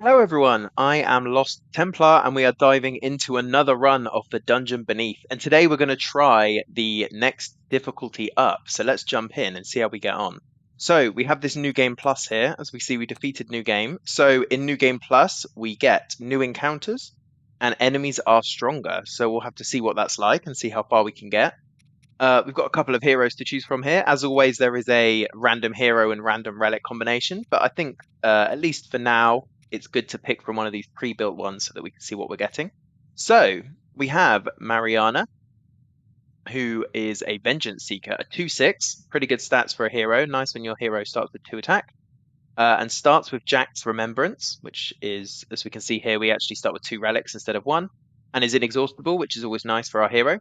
Hello everyone, I am Lost Templar and we are diving into another run of the Dungeon Beneath. And today we're going to try the next difficulty up. So let's jump in and see how we get on. So we have this New Game Plus here. As we see, we defeated New Game. So in New Game Plus, we get new encounters and enemies are stronger. So we'll have to see what that's like and see how far we can get. We've got a couple of heroes to choose from here. As always, there is a random hero and random relic combination, but I think at least for now, it's good to pick from one of these pre-built ones so that we can see what we're getting. So we have Mariana, who is a Vengeance Seeker, a 2/6, pretty good stats for a hero. Nice when your hero starts with 2 attack. And starts with Jack's Remembrance, which is, as we can see here, we actually start with 2 relics instead of 1, and is inexhaustible, which is always nice for our hero.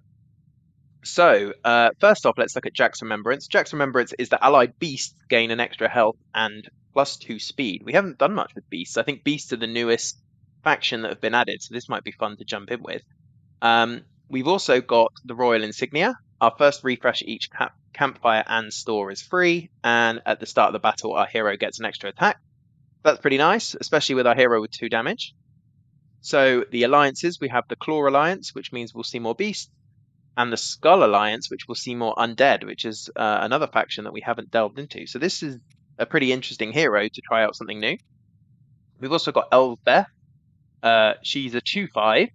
So, first off, let's look at Jack's Remembrance. Jack's Remembrance is that allied beasts gain an extra health and +2 speed. We haven't done much with beasts. I think beasts are the newest faction that have been added, so this might be fun to jump in with. We've also got the Royal Insignia. Our first refresh each campfire and store is free, and at the start of the battle, our hero gets an extra attack. That's pretty nice, especially with our hero with 2 damage. So, the alliances, we have the Claw Alliance, which means we'll see more beasts, and the Skull Alliance, which will see more undead, which is another faction that we haven't delved into. So this is a pretty interesting hero to try out something new. We've also got Elspeth. She's a 2/5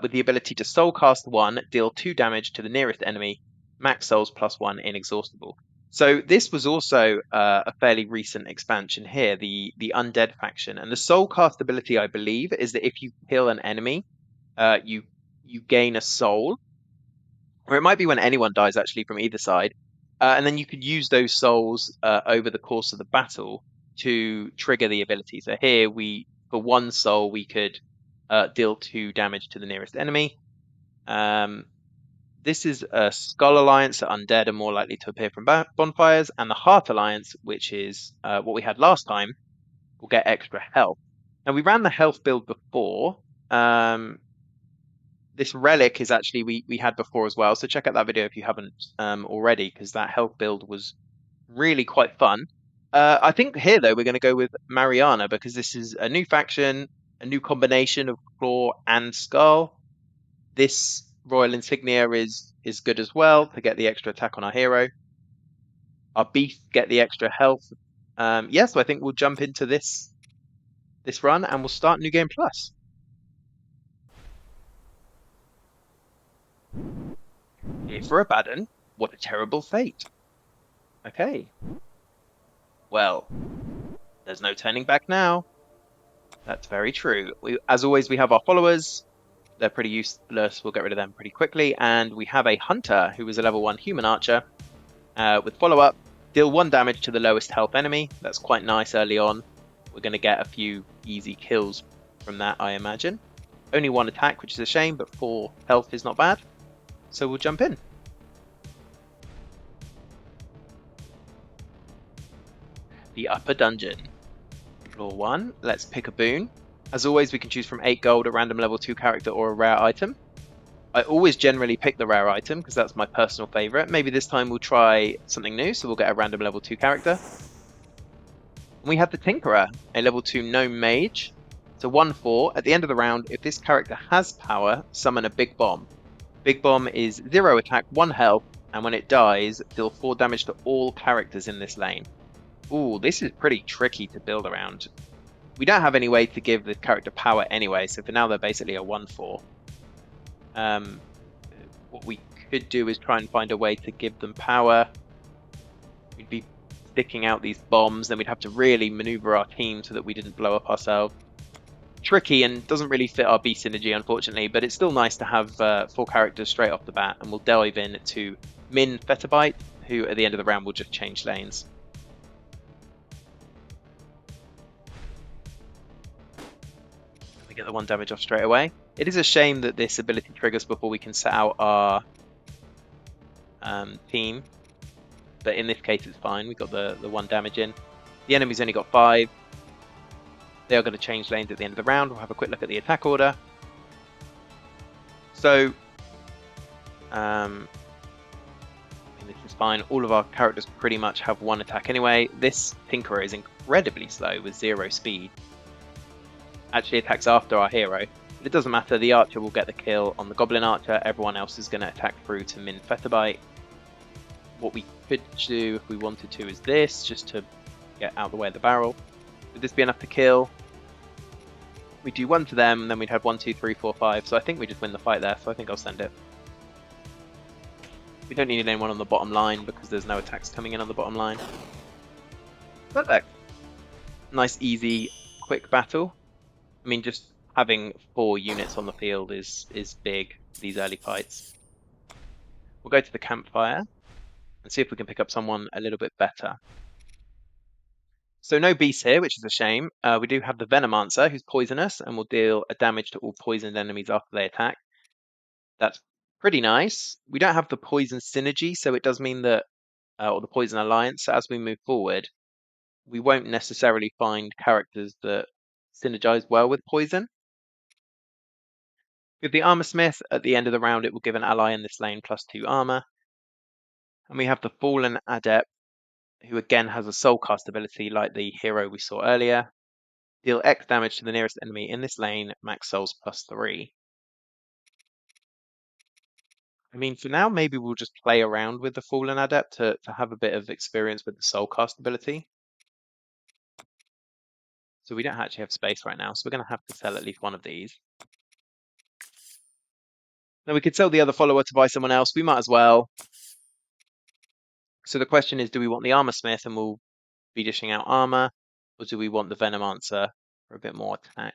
with the ability to soul cast 1, deal 2 damage to the nearest enemy, max souls +1, inexhaustible. So this was also a fairly recent expansion here, the undead faction, and the soul cast ability, I believe, is that if you kill an enemy, you gain a soul, or it might be when anyone dies actually from either side, and then you could use those souls over the course of the battle to trigger the ability. So here for 1 soul, we could deal 2 damage to the nearest enemy. This is a Skull Alliance, so undead are more likely to appear from bonfires, and the Heart Alliance, which is what we had last time, will get extra health. Now we ran the health build before. This relic is actually we had before as well, so check out that video if you haven't already, because that health build was really quite fun. I think here though we're going to go with Mariana because this is a new faction, a new combination of claw and skull. This royal insignia is good as well to get the extra attack on our hero. Our beasts get the extra health. So I think we'll jump into this run and we'll start New Game Plus. Here for Abaddon, what a terrible fate. Okay, well, there's no turning back now. That's very true. As always, we have our followers. They're pretty useless. We'll get rid of them pretty quickly. And we have a hunter who is a level 1 human archer with follow-up. Deal 1 damage to the lowest health enemy. That's quite nice early on. We're going to get a few easy kills from that, I imagine. Only 1 attack, which is a shame, but 4 health is not bad. So we'll jump in. The upper dungeon. Floor 1. Let's pick a boon. As always, we can choose from 8 gold, a random level 2 character, or a rare item. I always generally pick the rare item because that's my personal favourite. Maybe this time we'll try something new, so we'll get a random level 2 character. And we have the Tinkerer, a level 2 gnome mage. So 1/4. At the end of the round, if this character has power, summon a Big Bomb. Big Bomb is 0 attack, 1 health, and when it dies, deal 4 damage to all characters in this lane. Ooh, this is pretty tricky to build around. We don't have any way to give the character power anyway, so for now they're basically a 1/4. What we could do is try and find a way to give them power. We'd be sticking out these bombs, then we'd have to really maneuver our team so that we didn't blow up ourselves. Tricky and doesn't really fit our beast synergy, unfortunately, but it's still nice to have 4 characters straight off the bat, and we'll dive in to Min Fetterbite, who at the end of the round will just change lanes. We get the 1 damage off straight away. It is a shame that this ability triggers before we can set out our team, but in this case it's fine. We got the 1 damage in. The enemy's only got 5. They are going to change lanes at the end of the round. We'll have a quick look at the attack order. So, this is fine. All of our characters pretty much have 1 attack anyway. This Tinkerer is incredibly slow with 0 speed. actually attacks after our hero. But it doesn't matter, the archer will get the kill on the goblin archer, everyone else is going to attack through to min Featherbite. What we could do if we wanted to is this, just to get out of the way of the barrel. Would this be enough to kill? We do one to them, and then we'd have 1, 2, 3, 4, 5. So I think we just win the fight there, so I think I'll send it. We don't need anyone on the bottom line because there's no attacks coming in on the bottom line. Perfect. Nice, easy, quick battle. I mean, just having 4 units on the field is big, these early fights. We'll go to the campfire and see if we can pick up someone a little bit better. So no beast here, which is a shame. We do have the Venomancer, who's poisonous, and will deal a damage to all poisoned enemies after they attack. That's pretty nice. We don't have the poison synergy, so it does mean that, or the poison alliance, so as we move forward, we won't necessarily find characters that synergize well with poison. With the Armor Smith, at the end of the round, it will give an ally in this lane +2 armor. And we have the Fallen Adept, who again has a soul cast ability like the hero we saw earlier. Deal X damage to the nearest enemy in this lane, max souls +3. I mean, for now, maybe we'll just play around with the Fallen Adept to have a bit of experience with the soul cast ability. So we don't actually have space right now, so we're going to have to sell at least one of these. Now we could sell the other follower to buy someone else. We might as well. So the question is, do we want the Armor Smith and we'll be dishing out armor, or do we want the Venomancer for a bit more attack?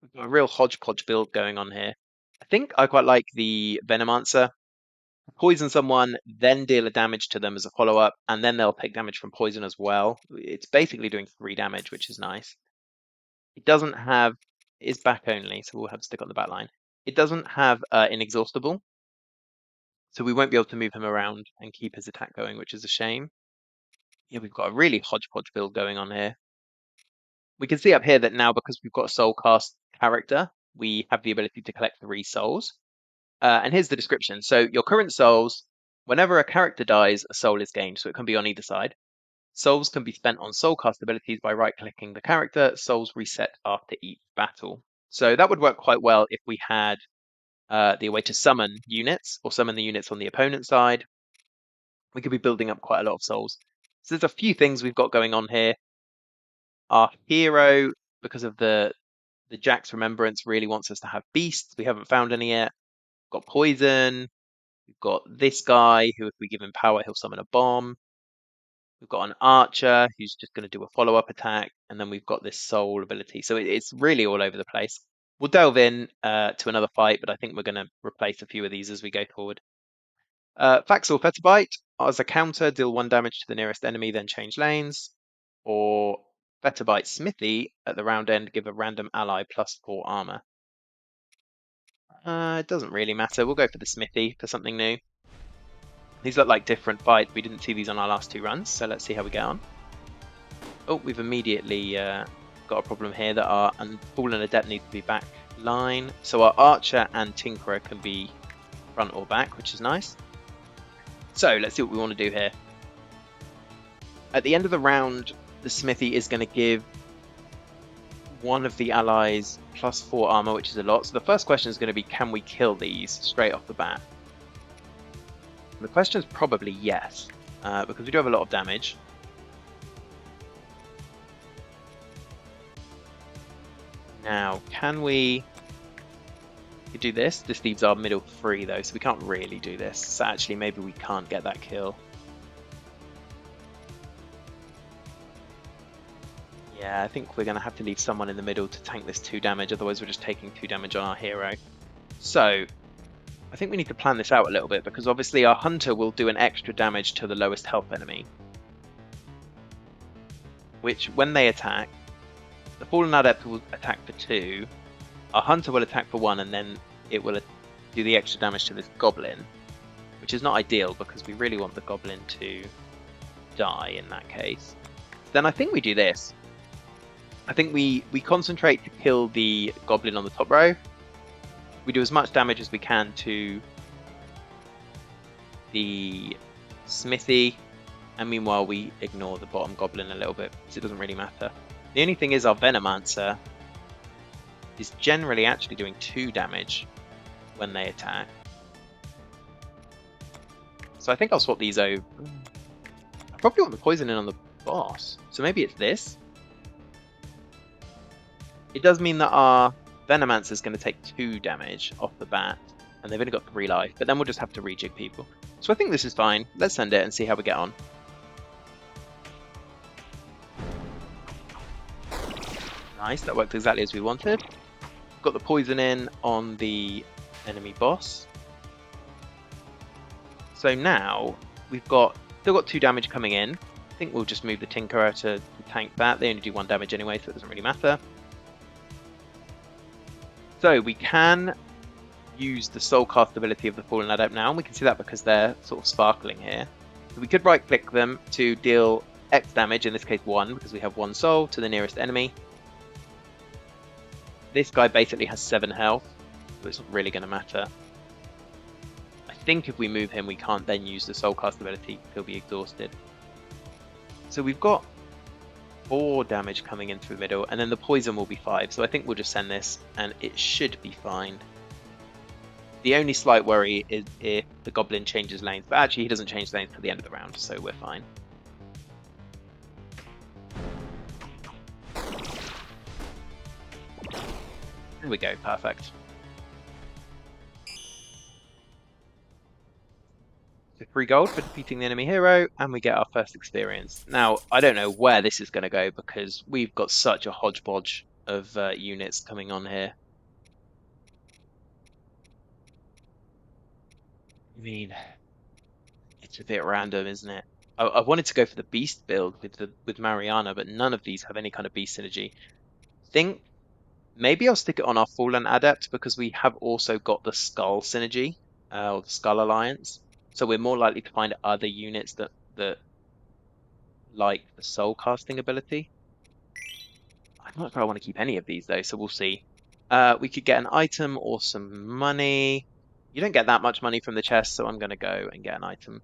We've got a real hodgepodge build going on here. I think I quite like the Venomancer. Poison someone, then deal a damage to them as a follow-up, and then they'll take damage from poison as well. It's basically doing 3 damage, which is nice. It doesn't have... It is back only, so we'll have to stick on the back line. It doesn't have Inexhaustible, so we won't be able to move him around and keep his attack going, which is a shame. Yeah, we've got a really hodgepodge build going on here. We can see up here that now, because we've got a soul cast character, we have the ability to collect 3 souls. And here's the description. So your current souls, whenever a character dies, a soul is gained. So it can be on either side. Souls can be spent on soul cast abilities by right-clicking the character. Souls reset after each battle. So that would work quite well if we had the way to summon units, or summon the units on the opponent's side. We could be building up quite a lot of souls. So there's a few things we've got going on here. Our hero, because of the Jack's Remembrance, really wants us to have beasts. We haven't found any yet. We've got poison. We've got this guy who, if we give him power, he'll summon a bomb. We've got an archer who's just going to do a follow-up attack. And then we've got this soul ability. So it's really all over the place. We'll delve in to another fight, but I think we're going to replace a few of these as we go forward. Faxor Featherbite, as a counter, deal 1 damage to the nearest enemy, then change lanes. Or Featherbite Smithy, at the round end, give a random ally +4 armor. It doesn't really matter. We'll go for the Smithy for something new. These look like different fights. We didn't see these on our last 2 runs, so let's see how we get on. Oh, we've immediately got a problem here that our Fallen Adept needs to be back line. So our Archer and Tinkerer can be front or back, which is nice. So let's see what we want to do here. At the end of the round, the Smithy is going to give one of the allies +4 armor, which is a lot. So the first question is going to be, can we kill these straight off the bat? And the question is probably yes, because we do have a lot of damage. Now, can we do this? This leaves our middle free though, so we can't really do this. So actually, maybe we can't get that kill. Yeah, I think we're going to have to leave someone in the middle to tank this 2 damage, otherwise we're just taking 2 damage on our hero. So, I think we need to plan this out a little bit, because obviously our hunter will do an extra damage to the lowest health enemy. Which, when they attack, the Fallen Adept will attack for 2, our hunter will attack for 1, and then it will do the extra damage to this goblin. Which is not ideal, because we really want the goblin to die in that case. Then I think we do this. I think we concentrate to kill the goblin on the top row. We do as much damage as we can to the Smithy, and meanwhile we ignore the bottom goblin a little bit, because it doesn't really matter. The only thing is our Venomancer is generally actually doing 2 damage when they attack. So I think I'll swap these over. I probably want the poison in on the boss. So maybe it's this. It does mean that our Venomancer is going to take 2 damage off the bat. And they've only got 3 life. But then we'll just have to rejig people. So I think this is fine. Let's send it and see how we get on. Nice, that worked exactly as we wanted. Got the poison in on the enemy boss. So now we've still got 2 damage coming in. I think we'll just move the Tinkerer to tank that. They only do 1 damage anyway, so it doesn't really matter. So we can use the soul cast ability of the Fallen Adept now, and we can see that because they're sort of sparkling here. So we could right click them to deal X damage, in this case 1, because we have 1 soul, to the nearest enemy. This guy basically has 7 health, so it's not really going to matter. I think if we move him, we can't then use the soul cast ability, he'll be exhausted. So we've got 4 damage coming in through the middle, and then the poison will be 5, so I think we'll just send this, and it should be fine. The only slight worry is if the goblin changes lanes, but actually he doesn't change lanes till the end of the round, so we're fine. There we go, perfect. So 3 gold for defeating the enemy hero, and we get our first experience. Now, I don't know where this is going to go, because we've got such a hodgepodge of units coming on here. I mean, it's a bit random, isn't it? I wanted to go for the beast build with Mariana, but none of these have any kind of beast synergy. I think maybe I'll stick it on our Fallen Adept, because we have also got the Skull synergy, or the Skull Alliance. So we're more likely to find other units that like the soul casting ability. I'm not sure I want to keep any of these though, so we'll see. We could get an item or some money. You don't get that much money from the chest, so I'm going to go and get an item.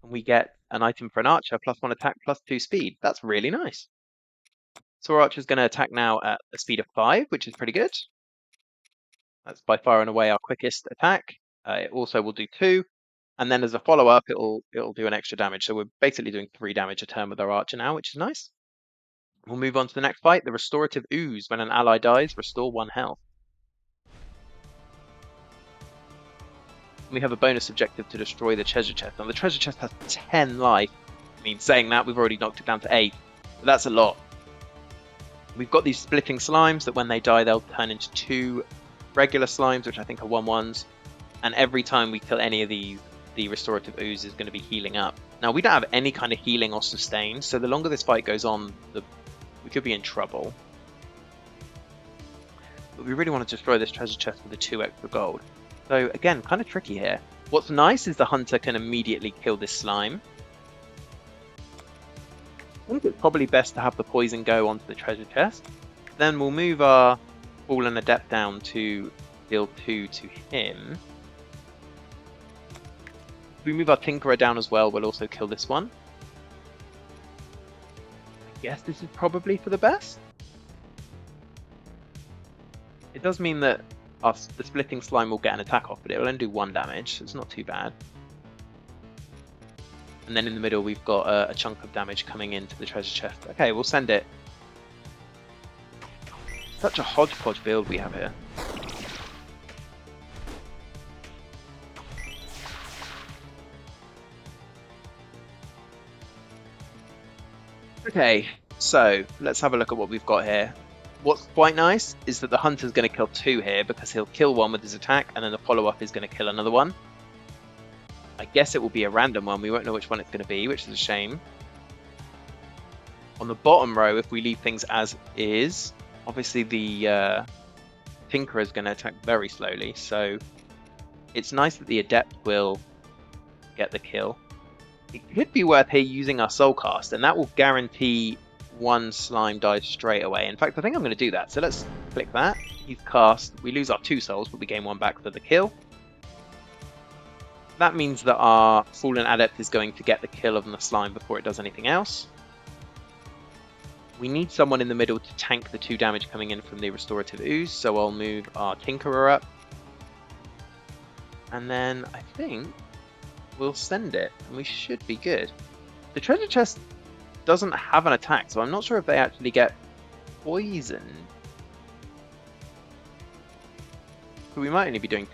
And we get an item for an archer, +1 attack, +2 speed. That's really nice. So our archer's going to attack now at a speed of 5, which is pretty good. That's by far and away our quickest attack. It also will do 2. And then as a follow-up, it'll do an extra damage. So we're basically doing 3 damage a turn with our archer now, which is nice. We'll move on to the next fight, the Restorative Ooze. When an ally dies, restore 1 health. We have a bonus objective to destroy the treasure chest. Now the treasure chest has 10 life. I mean, saying that, we've already knocked it down to 8. But that's a lot. We've got these splitting slimes that when they die, they'll turn into 2 regular slimes, which I think are 1/1s. And every time we kill any of these, the Restorative Ooze is going to be healing up. Now, we don't have any kind of healing or sustain, so the longer this fight goes on, we could be in trouble. But we really want to destroy this treasure chest with the 2 extra gold. So again, kind of tricky here. What's nice is the hunter can immediately kill this slime. I think it's probably best to have the poison go onto the treasure chest. Then we'll move our Fallen Adept down to deal 2 to him. If we move our Tinkerer down as well, we'll also kill this one. I guess this is probably for the best. It does mean that the splitting slime will get an attack off, but it will only do 1 damage, so it's not too bad. And then in the middle we've got a chunk of damage coming into the treasure chest. Okay, we'll send it. Such a hodgepodge build we have here. Okay, so let's have a look at what we've got here. What's quite nice is that the hunter's going to kill 2 here, because he'll kill 1 with his attack, and then the follow-up is going to kill another one. I guess it will be a random one. We won't know which one it's going to be, which is a shame. On the bottom row, if we leave things as is, obviously the Tinkerer is going to attack very slowly, so it's nice that the Adept will get the kill. It could be worth here using our Soul Cast, and that will guarantee 1 slime dies straight away. In fact, I think I'm going to do that. So let's click that. He's cast. We lose our 2 souls, but we gain 1 back for the kill. That means that our Fallen Adept is going to get the kill on the slime before it does anything else. We need someone in the middle to tank the 2 damage coming in from the Restorative Ooze, so I'll move our Tinkerer up. And then I think we'll send it, and we should be good. The treasure chest doesn't have an attack, so I'm not sure if they actually get poisoned. So we might only be doing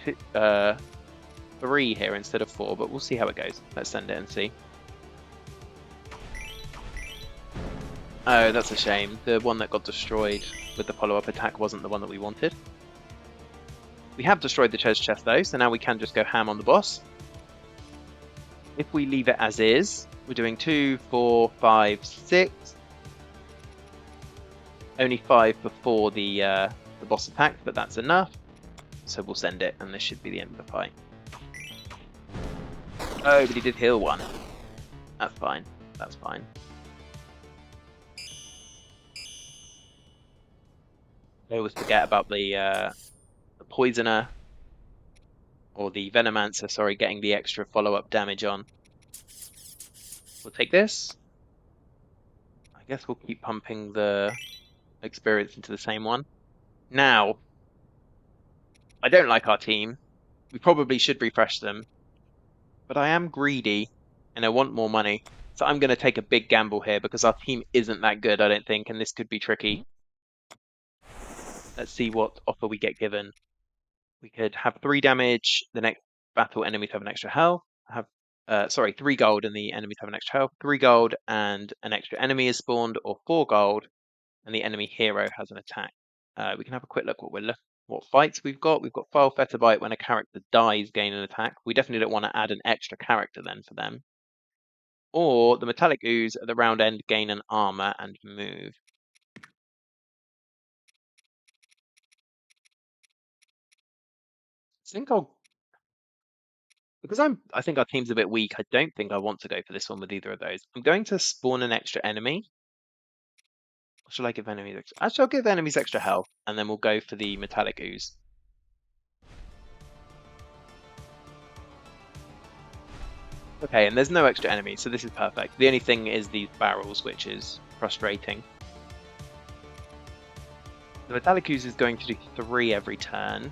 3 here instead of 4, but we'll see how it goes. Let's send it and see. Oh, that's a shame. The one that got destroyed with the follow-up attack wasn't the one that we wanted. We have destroyed the treasure chest though, so now we can just go ham on the boss. If we leave it as is, we're doing 2, 4, 5, 6. Only 5 before the boss attacked, but that's enough. So we'll send it, and this should be the end of the fight. Oh, but he did heal 1. That's fine. That's fine. I always forget about the Poisoner, or the Venomancer, sorry, getting the extra follow-up damage on. We'll take this. I guess we'll keep pumping the experience into the same one. Now, I don't like our team. We probably should refresh them. But I am greedy, and I want more money. So I'm going to take a big gamble here, because our team isn't that good, I don't think, and this could be tricky. Let's see what offer we get given. We could have 3 damage, the next battle enemies have an extra health. Have 3 gold and the enemies have an extra health. 3 gold and an extra enemy is spawned, or 4 gold and the enemy hero has an attack. We can have a quick look what fights we've got. We've got Foul Fetterbite. When a character dies, gain an attack. We definitely don't want to add an extra character then for them. Or the Metallic Ooze at the round end, gain an armor and move. I think because I think our team's a bit weak, I don't think I want to go for this one with either of those. I'm going to spawn an extra enemy. Or should I give enemies extra? Actually, I'll give enemies extra health, and then we'll go for the Metallic Ooze. Okay, and there's no extra enemies, so this is perfect. The only thing is these barrels, which is frustrating. The Metallic Ooze is going to do 3 every turn.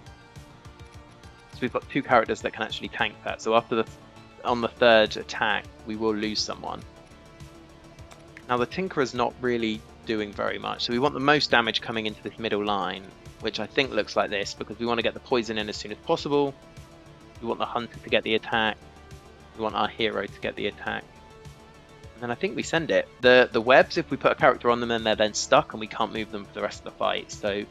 So we've got 2 characters that can actually tank that. So on the 3rd attack, we will lose someone. Now the Tinkerer's not really doing very much, so we want the most damage coming into this middle line, which I think looks like this, because we want to get the poison in as soon as possible. We want the Hunter to get the attack. We want our hero to get the attack. And then I think we send it. The webs, if we put a character on them, then they're then stuck and we can't move them for the rest of the fight. So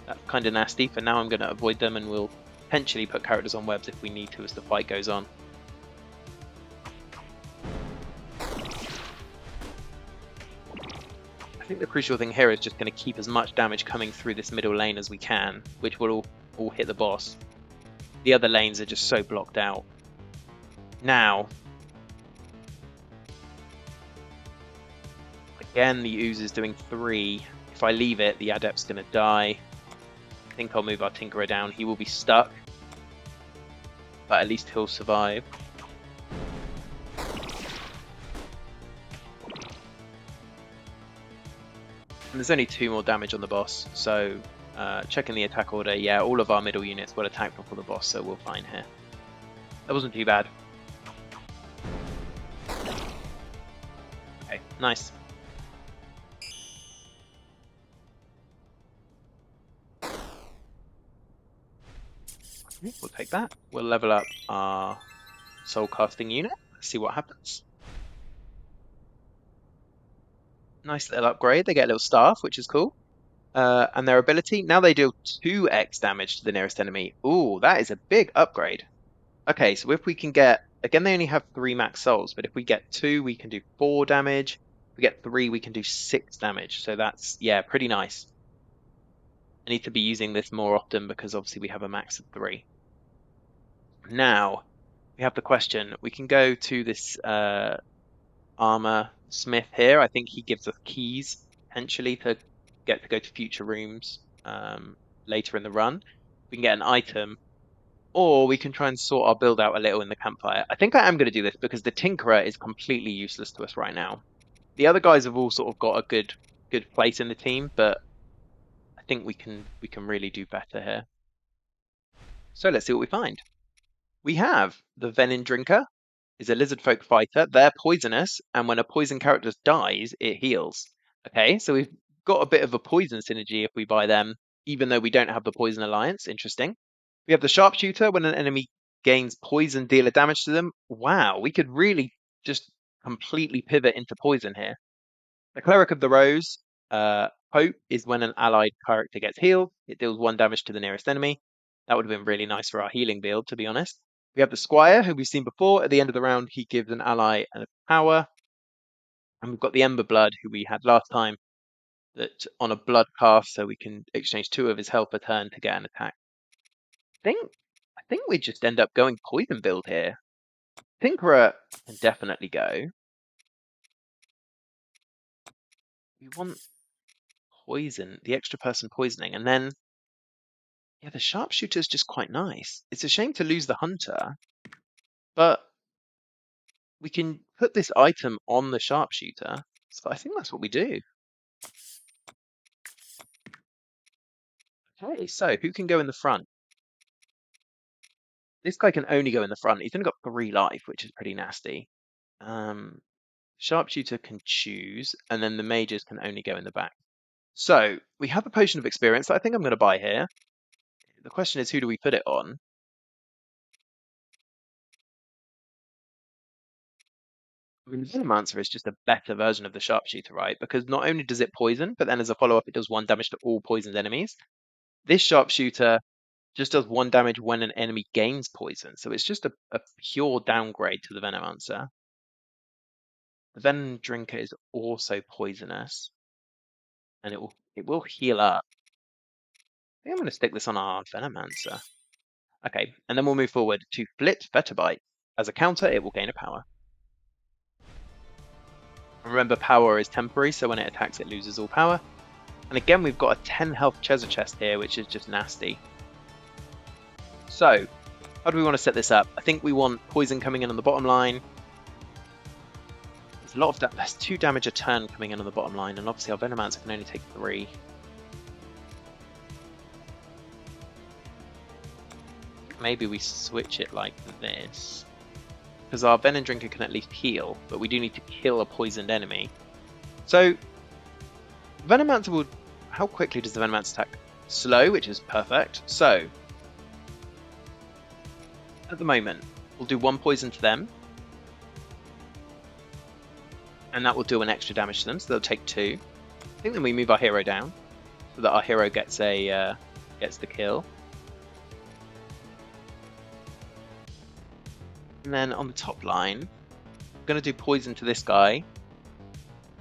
that's kind of nasty. For now I'm going to avoid them, and we'll potentially put characters on webs if we need to as the fight goes on. I think the crucial thing here is just going to keep as much damage coming through this middle lane as we can, which will all hit the boss. The other lanes are just so blocked out. Now, again, the Ooze is doing 3. If I leave it, the Adept's going to die. I think I'll move our Tinkerer down. He will be stuck, but at least he'll survive. And there's only 2 more damage on the boss, so checking the attack order, yeah, all of our middle units will attack before the boss, so we're fine here. That wasn't too bad. Okay, nice. We'll take that. We'll level up our soul casting unit. Let's see what happens. Nice little upgrade. They get a little staff, which is cool. And their ability, now they deal 2x damage to the nearest enemy. Ooh, that is a big upgrade. Okay, so if we can get, again, they only have 3 max souls, but if we get 2, we can do 4 damage. If we get 3, we can do 6 damage. So that's, yeah, pretty nice. I need to be using this more often because obviously we have a max of 3. Now, we have the question. We can go to this armor smith here. I think he gives us keys, potentially, to go to future rooms later in the run. We can get an item. Or we can try and sort our build out a little in the campfire. I think I am going to do this because the Tinkerer is completely useless to us right now. The other guys have all sort of got a good place in the team, but I think we can really do better here. So let's see what we find. We have the Venin Drinker, is a lizard folk fighter. They're poisonous, and when a poison character dies, it heals. Okay, so we've got a bit of a poison synergy if we buy them, even though we don't have the poison alliance. Interesting. We have the sharpshooter. When an enemy gains poison dealer damage to them. Wow, we could really just completely pivot into poison here. The cleric of the rose. Hope is when an allied character gets healed. It deals 1 damage to the nearest enemy. That would have been really nice for our healing build, to be honest. We have the Squire, who we've seen before. At the end of the round, he gives an ally a power. And we've got the Ember Blood, who we had last time, that on a blood cast, so we can exchange 2 of his health per turn to get an attack. I think we just end up going poison build here. Tinkerer can definitely go. We want poison, the extra person poisoning, and then yeah, the sharpshooter is just quite nice. It's a shame to lose the hunter, but we can put this item on the sharpshooter. So I think that's what we do. Okay, so who can go in the front? This guy can only go in the front. He's only got 3 life, which is pretty nasty. Sharpshooter can choose, and then the mages can only go in the back. So we have a potion of experience that I think I'm going to buy here. The question is, who do we put it on? I mean, the Venomancer is just a better version of the Sharpshooter, right? Because not only does it poison, but then as a follow-up, it does 1 damage to all poisoned enemies. This Sharpshooter just does 1 damage when an enemy gains poison, so it's just a pure downgrade to the Venomancer. The Venom Drinker is also poisonous, and it will heal up. I think I'm going to stick this on our Venomancer. Okay, and then we'll move forward to Flit Vetabite. As a counter, it will gain a power. Remember, power is temporary, so when it attacks, it loses all power. And again, we've got a 10 health treasure chest here, which is just nasty. So, how do we want to set this up? I think we want poison coming in on the bottom line. There's a lot of that's 2 damage a turn coming in on the bottom line, and obviously our Venomancer can only take 3. Maybe we switch it like this. Because our Venom Drinker can at least heal, but we do need to kill a poisoned enemy. So, Venomancer will... How quickly does the Venomancer attack? Slow, which is perfect. So, at the moment, we'll do 1 poison to them. And that will do an extra damage to them, so they'll take 2. I think then we move our hero down, so that our hero gets the kill. And then on the top line, we're going to do poison to this guy.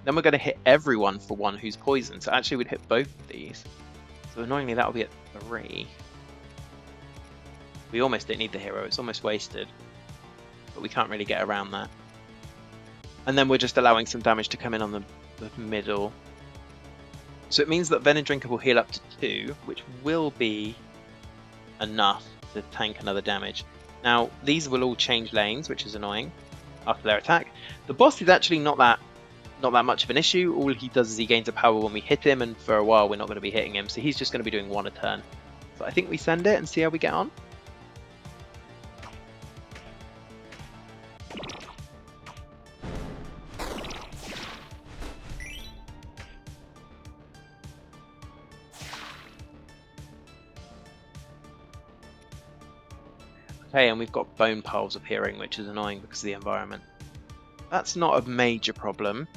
Then we're going to hit everyone for 1 who's poisoned. So actually we'd hit both of these. So annoyingly that will be at 3. We almost didn't need the hero. It's almost wasted. But we can't really get around that. And then we're just allowing some damage to come in on the middle. So it means that Venom Drinker will heal up to 2, which will be enough to tank another damage. Now, these will all change lanes, which is annoying, after their attack. The boss is actually not that much of an issue. All he does is he gains a power when we hit him, and for a while we're not going to be hitting him, so he's just going to be doing 1 a turn. So I think we send it and see how we get on. Okay, and we've got bone piles appearing, which is annoying because of the environment. That's not a major problem.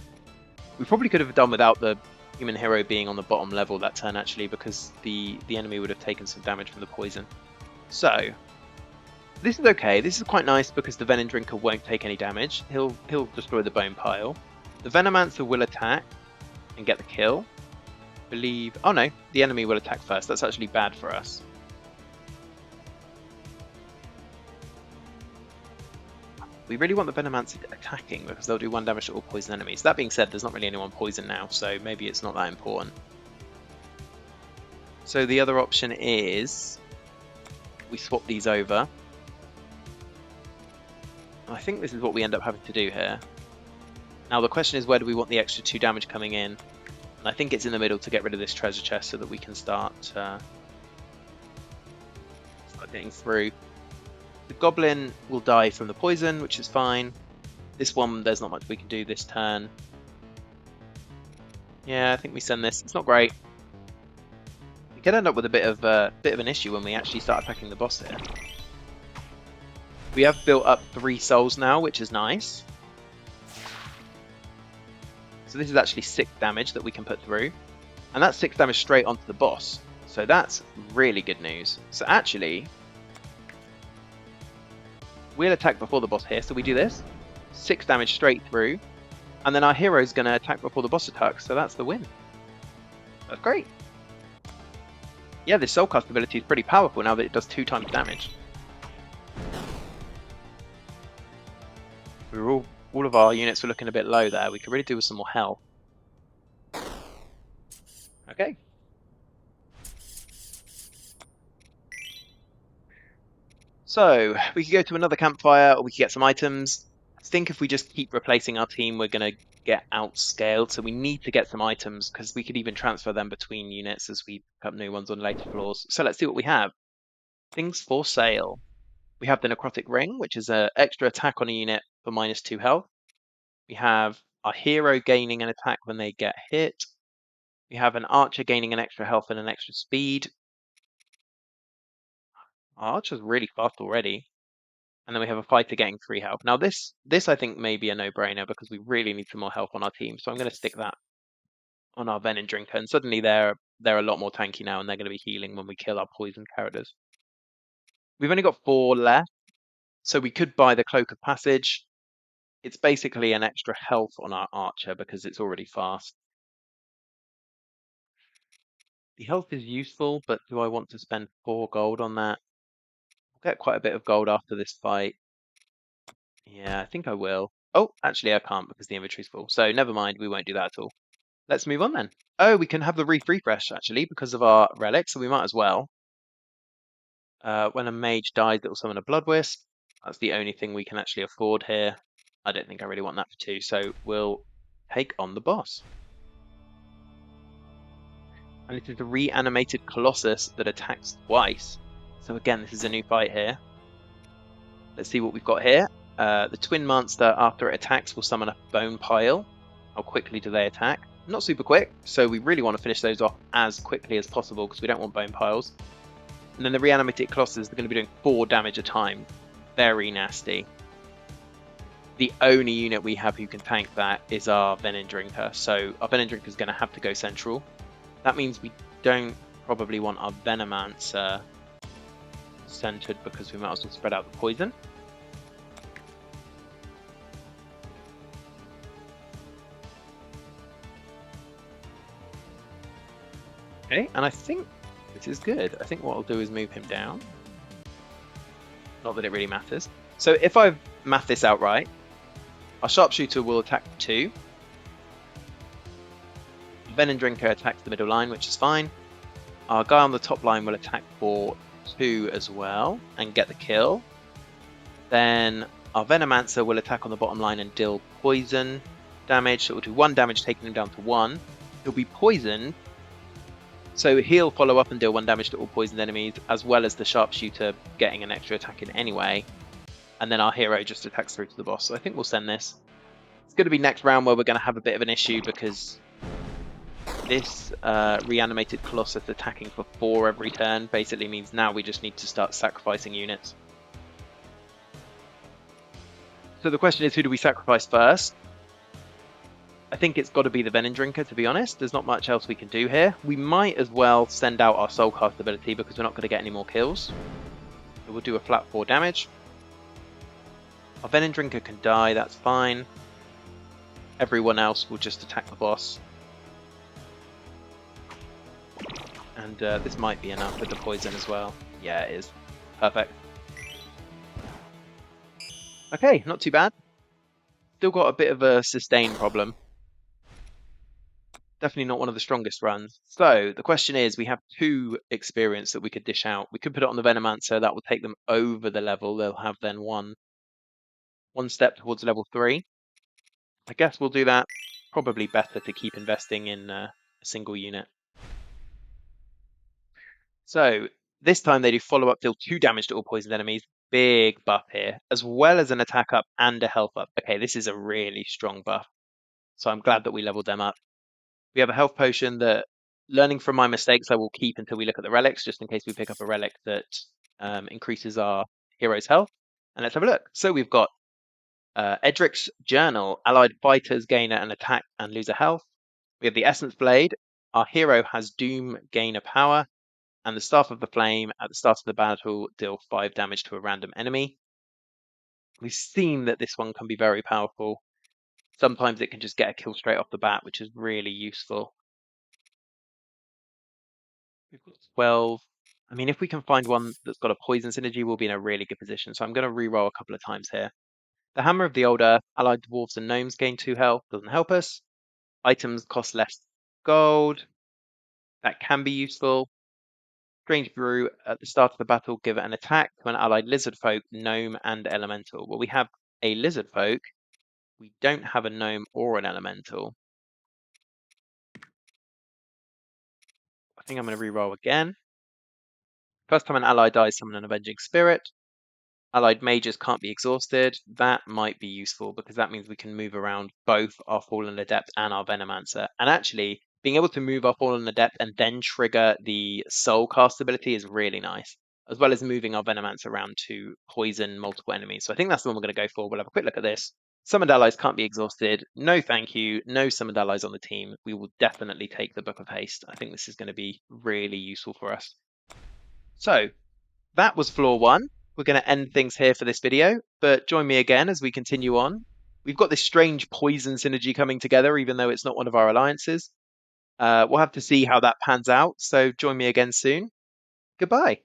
We probably could have done without the human hero being on the bottom level that turn, actually, because the enemy would have taken some damage from the poison. So, this is okay. This is quite nice because the Venom Drinker won't take any damage. He'll destroy the bone pile. The Venomancer will attack and get the kill. Oh no, the enemy will attack first. That's actually bad for us. We really want the Venomancer attacking because they'll do 1 damage to all poison enemies. That being said, there's not really anyone poisoned now, so maybe it's not that important. So the other option is we swap these over. I think this is what we end up having to do here. Now the question is, where do we want the extra 2 damage coming in? And I think it's in the middle to get rid of this treasure chest so that we can start getting through. The goblin will die from the poison, which is fine. This one, there's not much we can do this turn. Yeah, I think we send this. It's not great. We could end up with a bit of an issue when we actually start attacking the boss here. We have built up 3 souls now, which is nice. So this is actually 6 damage that we can put through. And that's 6 damage straight onto the boss. So that's really good news. So actually, we'll attack before the boss here. So we do this. 6 damage straight through. And then our hero's going to attack before the boss attacks. So that's the win. That's great. Yeah, this Soulcast ability is pretty powerful now that it does 2 times damage. We were all of our units were looking a bit low there. We could really do with some more health. Okay. So, we could go to another campfire, or we could get some items. I think if we just keep replacing our team, we're going to get outscaled. So we need to get some items, because we could even transfer them between units as we pick up new ones on later floors. So let's see what we have. Things for sale. We have the Necrotic Ring, which is an extra attack on a unit for -2 health. We have our hero gaining an attack when they get hit. We have an archer gaining an extra health and an extra speed. Our archer's really fast already. And then we have a fighter getting 3 health. Now this I think may be a no-brainer because we really need some more health on our team. So I'm going to stick that on our Venom Drinker. And suddenly they're a lot more tanky now, and they're going to be healing when we kill our poison characters. We've only got 4 left. So we could buy the Cloak of Passage. It's basically an extra health on our archer because it's already fast. The health is useful, but do I want to spend 4 gold on that? I'll get quite a bit of gold after this fight. Yeah, I think I will. Oh, actually I can't because the inventory's full. So never mind, we won't do that at all. Let's move on then. Oh, we can have the refresh actually because of our relic, so we might as well. When a mage dies, it will summon a Blood Wisp. That's the only thing we can actually afford here. I don't think I really want that for 2, so we'll take on the boss. And it is a reanimated Colossus that attacks twice. So again, this is a new fight here. Let's see what we've got here. The Twin Monster, after it attacks, will summon a Bone Pile. How quickly do they attack? Not super quick, so we really want to finish those off as quickly as possible because we don't want Bone Piles. And then the Reanimated Colossus, they're going to be doing 4 damage a time. Very nasty. The only unit we have who can tank that is our Venom Drinker. So our Venom Drinker is going to have to go central. That means we don't probably want our Venomancer centered because we might as well spread out the poison. Okay, and I think this is good. I think what I'll do is move him down. Not that it really matters. So if I've mathed this out right, our Sharpshooter will attack 2. Venom Drinker attacks the middle line, which is fine. Our guy on the top line will attack for 2 as well and get the kill. Then our Venomancer will attack on the bottom line and deal poison damage. So it will do 1 damage, taking him down to 1. He'll be poisoned. So he'll follow up and deal 1 damage to all poisoned enemies, as well as the Sharpshooter getting an extra attack in anyway. And then our hero just attacks through to the boss. So I think we'll send this. It's going to be next round where we're going to have a bit of an issue because this reanimated Colossus attacking for 4 every turn basically means now we just need to start sacrificing units. So the question is, who do we sacrifice first? I think it's got to be the Venom Drinker, to be honest. There's not much else we can do here. We might as well send out our Soulcast ability because we're not going to get any more kills. So we'll do a flat 4 damage. Our Venom Drinker can die, that's fine. Everyone else will just attack the boss. And this might be enough with the poison as well. Yeah, it is. Perfect. Okay, not too bad. Still got a bit of a sustain problem. Definitely not one of the strongest runs. So the question is, we have 2 experience that we could dish out. We could put it on the Venomancer, that will take them over the level. They'll have then one step towards level 3. I guess we'll do that. Probably better to keep investing in a single unit. So this time they do follow up, deal 2 damage to all poisoned enemies. Big buff here, as well as an attack up and a health up. Okay, this is a really strong buff. So I'm glad that we leveled them up. We have a health potion that, learning from my mistakes, I will keep until we look at the relics, just in case we pick up a relic that increases our hero's health. And let's have a look. So we've got Edric's Journal. Allied fighters gain an attack and lose a health. We have the Essence Blade. Our hero has Doom, gain a power. And the Staff of the Flame. At the start of the battle, deal 5 damage to a random enemy. We've seen that this one can be very powerful. Sometimes it can just get a kill straight off the bat, which is really useful. We've got 12. I mean, if we can find one that's got a poison synergy, we'll be in a really good position. So I'm going to re-roll a couple of times here. The Hammer of the Old Earth. Allied dwarves and gnomes gain 2 health. Doesn't help us. Items cost less gold. That can be useful. Strange Brew. At the start of the battle, give an attack to an allied lizard folk, gnome, and elemental. Well, we have a lizard folk. We don't have a gnome or an elemental. I think I'm going to re-roll again. First time an ally dies, summon an Avenging Spirit. Allied mages can't be exhausted. That might be useful because that means we can move around both our Fallen Adept and our Venomancer. And actually, being able to move our Fallen Adept and then trigger the Soul Cast ability is really nice, as well as moving our Venomancer around to poison multiple enemies. So I think that's the one we're going to go for. We'll have a quick look at this. Summoned allies can't be exhausted. No thank you. No summoned allies on the team. We will definitely take the Book of Haste. I think this is going to be really useful for us. So that was floor 1. We're going to end things here for this video, but join me again as we continue on. We've got this strange poison synergy coming together, even though it's not one of our alliances. We'll have to see how that pans out, so join me again soon. Goodbye.